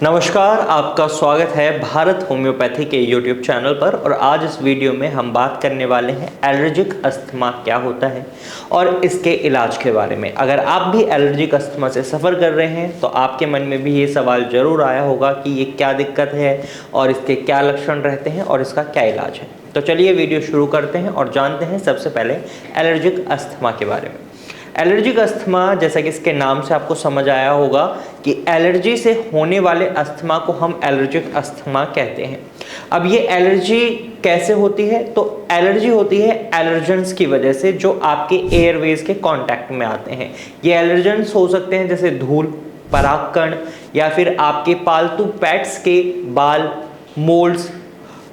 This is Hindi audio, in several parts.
नमस्कार, आपका स्वागत है भारत होम्योपैथी के YouTube चैनल पर। और आज इस वीडियो में हम बात करने वाले हैं एलर्जिक अस्थमा क्या होता है और इसके इलाज के बारे में। अगर आप भी एलर्जिक अस्थमा से सफ़र कर रहे हैं तो आपके मन में भी ये सवाल ज़रूर आया होगा कि ये क्या दिक्कत है और इसके क्या लक्षण रहते हैं और इसका क्या इलाज है। तो चलिए वीडियो शुरू करते हैं और जानते हैं सबसे पहले एलर्जिक अस्थमा के बारे में। एलर्जिक अस्थमा, जैसा कि इसके नाम से आपको समझ आया होगा कि एलर्जी से होने वाले अस्थमा को हम एलर्जिक अस्थमा कहते हैं। अब ये एलर्जी कैसे होती है? तो एलर्जी होती है एलर्जेंस की वजह से जो आपके एयरवेज के कांटेक्ट में आते हैं। ये एलर्जेंस हो सकते हैं जैसे धूल, परागकण या फिर आपके पालतू पेट्स के बाल, मोल्ड्स।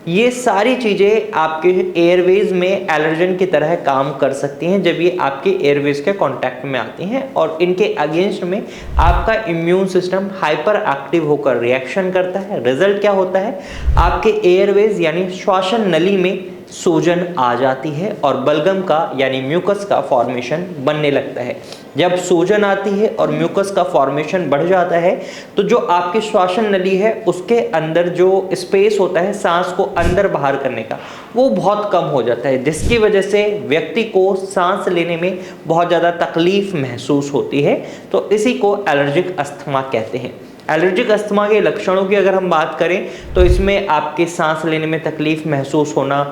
ये सारी चीज़ें आपके एयरवेज में एलर्जन की तरह काम कर सकती हैं जब ये आपके एयरवेज के कांटेक्ट में आती हैं और इनके अगेंस्ट में आपका इम्यून सिस्टम हाइपर एक्टिव होकर रिएक्शन करता है। रिजल्ट क्या होता है? आपके एयरवेज यानी श्वसन नली में सूजन आ जाती है और बलगम का यानी म्यूकस का फॉर्मेशन बनने लगता है। जब सूजन आती है और म्यूकस का फॉर्मेशन बढ़ जाता है तो जो आपकी श्वसन नली है उसके अंदर जो स्पेस होता है सांस को अंदर बाहर करने का, वो बहुत कम हो जाता है, जिसकी वजह से व्यक्ति को सांस लेने में बहुत ज़्यादा तकलीफ महसूस होती है। तो इसी को एलर्जिक अस्थमा कहते हैं। एलर्जिक अस्थमा के लक्षणों की अगर हम बात करें तो इसमें आपके सांस लेने में तकलीफ महसूस होना,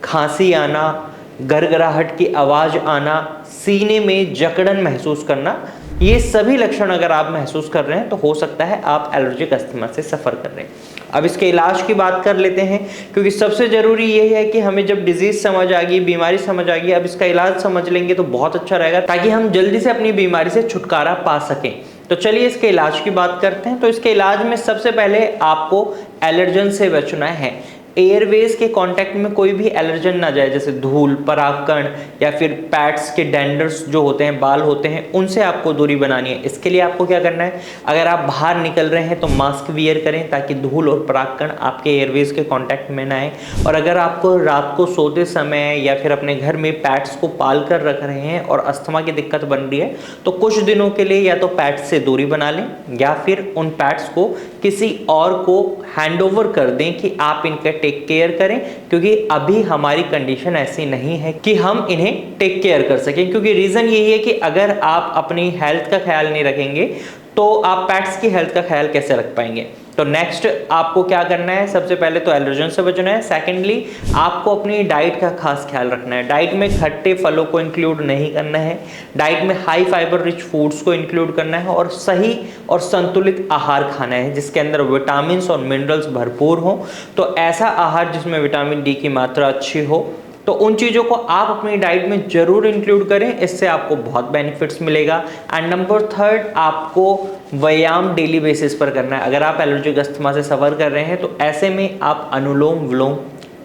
खांसी आना, गरगराहट की आवाज़ आना, सीने में जकड़न महसूस करना, ये सभी लक्षण अगर आप महसूस कर रहे हैं तो हो सकता है आप एलर्जिक अस्थमा से सफ़र कर रहे हैं। अब इसके इलाज की बात कर लेते हैं, क्योंकि सबसे ज़रूरी ये है कि हमें जब डिजीज़ समझ आ गई, बीमारी समझ आ गई, अब इसका इलाज समझ लेंगे तो बहुत अच्छा रहेगा ताकि हम जल्दी से अपनी बीमारी से छुटकारा पा सकें। तो चलिए इसके इलाज की बात करते हैं। तो इसके इलाज में सबसे पहले आपको एलर्जन से बचना है। एयरवेज के कांटेक्ट में कोई भी एलर्जन ना जाए, जैसे धूल, परागकण या फिर पैट्स के डेंडर्स जो होते हैं, बाल होते हैं, उनसे आपको दूरी बनानी है। इसके लिए आपको क्या करना है? अगर आप बाहर निकल रहे हैं तो मास्क वियर करें ताकि धूल और परागकण आपके एयरवेज के कांटेक्ट में ना आए। और अगर आपको रात को सोते समय या फिर अपने घर में पैट्स को पाल कर रख रहे हैं और अस्थमा की दिक्कत बन रही है तो कुछ दिनों के लिए या तो पैट्स से दूरी बना लें या फिर उन पैट्स को किसी और को हैंड ओवर कर दें कि आप इनका टेक केयर करें, क्योंकि अभी हमारी कंडीशन ऐसी नहीं है कि हम इन्हें टेक केयर कर सकें। क्योंकि रीज़न यही है कि अगर आप अपनी हेल्थ का ख्याल नहीं रखेंगे तो आप पेट्स की हेल्थ का ख्याल कैसे रख पाएंगे। तो नेक्स्ट आपको क्या करना है? सबसे पहले तो एलर्जन से बचना है। सेकेंडली आपको अपनी डाइट का खास ख्याल रखना है। डाइट में खट्टे फलों को इंक्लूड नहीं करना है, डाइट में हाई फाइबर रिच फूड्स को इंक्लूड करना है और सही और संतुलित आहार खाना है जिसके अंदर विटामिन और मिनरल्स भरपूर हो। तो ऐसा आहार जिसमें विटामिन डी की मात्रा अच्छी हो, तो उन चीज़ों को आप अपनी डाइट में जरूर इंक्लूड करें, इससे आपको बहुत बेनिफिट्स मिलेगा। एंड नंबर थर्ड, आपको व्यायाम डेली बेसिस पर करना है। अगर आप एलर्जिक अस्थमा से सफ़र कर रहे हैं तो ऐसे में आप अनुलोम विलोम,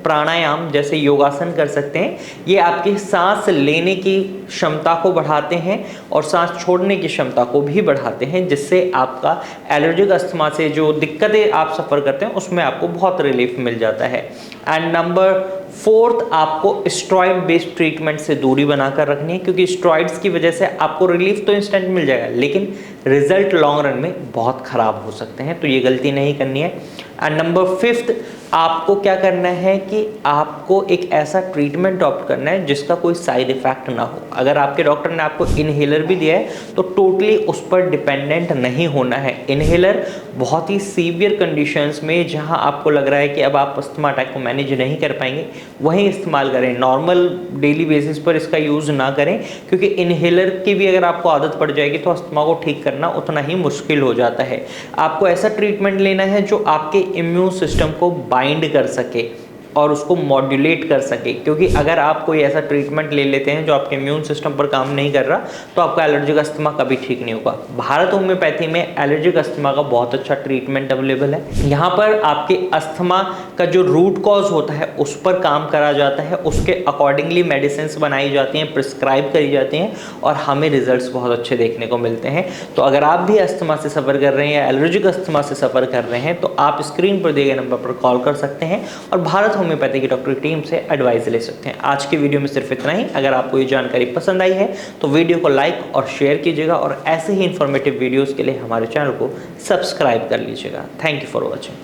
प्राणायाम जैसे योगासन कर सकते हैं। ये आपकी सांस लेने की क्षमता को बढ़ाते हैं और सांस छोड़ने की क्षमता को भी बढ़ाते हैं, जिससे आपका एलर्जिक अस्थमा से जो दिक्कतें आप सफ़र करते हैं उसमें आपको बहुत रिलीफ मिल जाता है। एंड नंबर फोर्थ, आपको स्टेरॉइड बेस्ड ट्रीटमेंट से दूरी बनाकर रखनी है, क्योंकि स्टेरॉइड्स की वजह से आपको रिलीफ तो इंस्टेंट मिल जाएगा लेकिन रिजल्ट लॉन्ग रन में बहुत ख़राब हो सकते हैं, तो ये गलती नहीं करनी है। एंड नंबर फिफ्थ, आपको क्या करना है कि आपको एक ऐसा ट्रीटमेंट ऑप्ट करना है जिसका कोई साइड इफेक्ट ना हो। अगर आपके डॉक्टर ने आपको इनहेलर भी दिया है तो टोटली उस पर डिपेंडेंट नहीं होना है। इनहेलर बहुत ही सीवियर कंडीशंस में जहां आपको लग रहा है कि अब आप अस्थमा अटैक को मैनेज नहीं कर पाएंगे वहीं इस्तेमाल करें। नॉर्मल डेली बेसिस पर इसका यूज़ ना करें, क्योंकि इनहेलर की भी अगर आपको आदत पड़ जाएगी तो अस्थमा को ठीक करना उतना ही मुश्किल हो जाता है। आपको ऐसा ट्रीटमेंट लेना है जो आपके इम्यून सिस्टम को बाइंड कर सके और उसको मॉड्यूलेट कर सके, क्योंकि अगर आप कोई ऐसा ट्रीटमेंट ले लेते हैं जो आपके इम्यून सिस्टम पर काम नहीं कर रहा तो आपका एलर्जिक अस्थमा कभी ठीक नहीं होगा। भारत होम्योपैथी में एलर्जिक अस्थमा का बहुत अच्छा ट्रीटमेंट अवेलेबल है। यहाँ पर आपके अस्थमा का जो रूट कॉज होता है उस पर काम करा जाता है, उसके अकॉर्डिंगली मेडिसिन बनाई जाती हैं, प्रिस्क्राइब करी जाती हैं और हमें रिजल्ट्स बहुत अच्छे देखने को मिलते हैं। तो अगर आप भी अस्थमा से सफ़र कर रहे हैं या एलर्जिक अस्थमा से सफ़र कर रहे हैं तो आप स्क्रीन पर दिए गए नंबर पर कॉल कर सकते हैं और भारत होम्योपैथी की डॉक्टर की टीम से एडवाइस ले सकते हैं। आज की वीडियो में सिर्फ इतना ही। अगर आपको ये जानकारी पसंद आई है तो वीडियो को लाइक और शेयर कीजिएगा और ऐसे ही इंफॉर्मेटिव वीडियोज़ के लिए हमारे चैनल को सब्सक्राइब कर लीजिएगा। Thank you for watching.